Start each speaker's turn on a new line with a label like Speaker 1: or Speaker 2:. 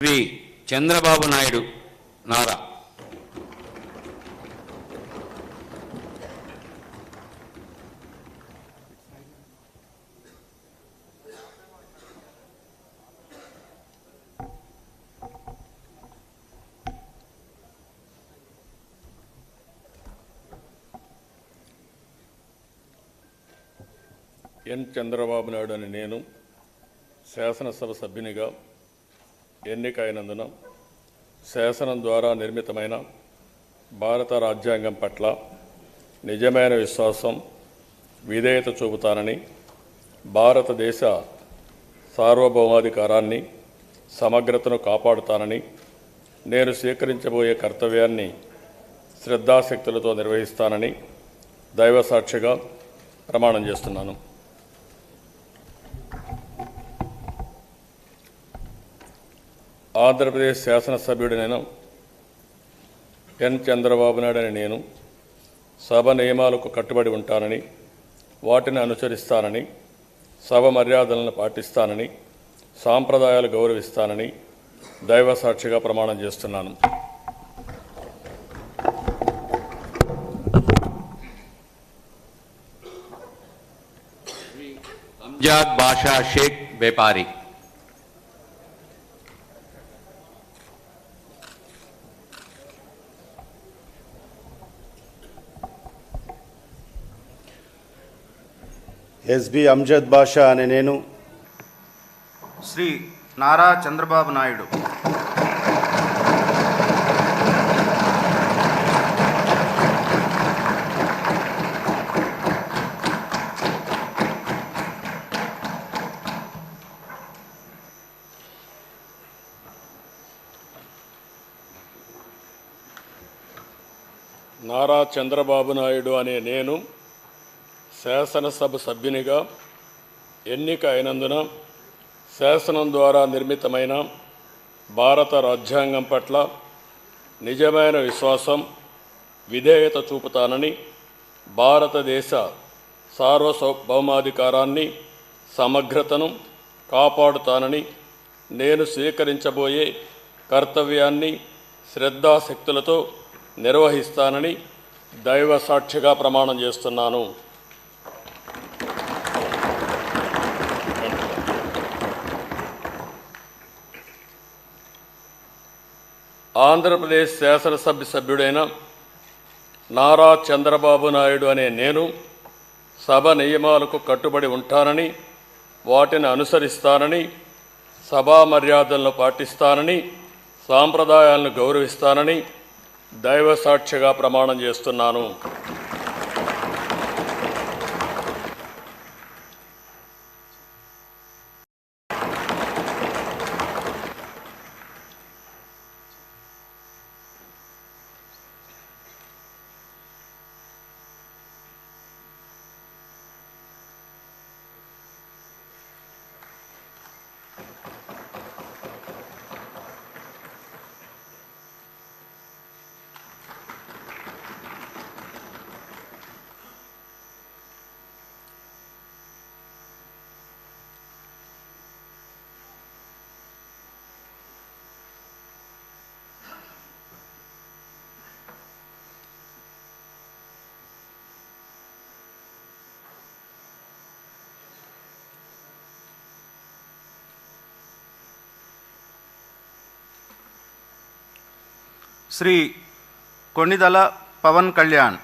Speaker 1: శ్రీ చంద్రబాబు నాయుడు నారా.
Speaker 2: ఎన్ చంద్రబాబు నాయుడు అని నేను శాసనసభ సభ్యునిగా ఎన్నికైనందున శాసనం ద్వారా నిర్మితమైన భారత రాజ్యాంగం పట్ల నిజమైన విశ్వాసం, విధేయత చూపుతానని, భారతదేశ సార్వభౌమాధికారాన్ని, సమగ్రతను కాపాడుతానని, నేను స్వీకరించబోయే కర్తవ్యాన్ని శ్రద్ధాశక్తులతో నిర్వహిస్తానని దైవసాక్షిగా ప్రమాణం చేస్తున్నాను. ఆంధ్రప్రదేశ్ శాసనసభ్యుడినైన ఎన్ చంద్రబాబు నాయుడు అని నేను సభ నియమాలకు కట్టుబడి ఉంటానని, వాటిని అనుసరిస్తానని, సభ మర్యాదలను పాటిస్తానని, సాంప్రదాయాలు గౌరవిస్తానని దైవసాక్షిగా ప్రమాణం చేస్తున్నాను.
Speaker 1: అంజాద్ బాషా షేక్ వ్యాపారి.
Speaker 3: ఎస్బి అంజద్ బాషా అనే నేను
Speaker 4: శ్రీ నారా చంద్రబాబు నాయుడు
Speaker 2: నారా చంద్రబాబు నాయుడు అనే నేను శాసనసభ సభ్యునిగా ఎన్నిక అయినందున శాసనం ద్వారా నిర్మితమైన భారత రాజ్యాంగం పట్ల నిజమైన విశ్వాసం, విధేయత చూపుతానని, భారతదేశ సార్వభౌమాధికారాన్ని, సమగ్రతను కాపాడుతానని, నేను స్వీకరించబోయే కర్తవ్యాన్ని శ్రద్ధాశక్తులతో నిర్వహిస్తానని దైవ సాక్షిగా ప్రమాణం చేస్తున్నాను. ఆంధ్రప్రదేశ్ శాసనసభ సభ్యుడైన నారా చంద్రబాబు నాయుడు అనే నేను సభ నియమాలకు కట్టుబడి ఉంటానని, వాటిని అనుసరిస్తానని, సభా మర్యాదలను పాటిస్తానని, సాంప్రదాయాలను గౌరవిస్తానని దైవ సాక్షిగా ప్రమాణం చేస్తున్నాను.
Speaker 4: శ్రీ కొణిదల పవన్ కళ్యాణ్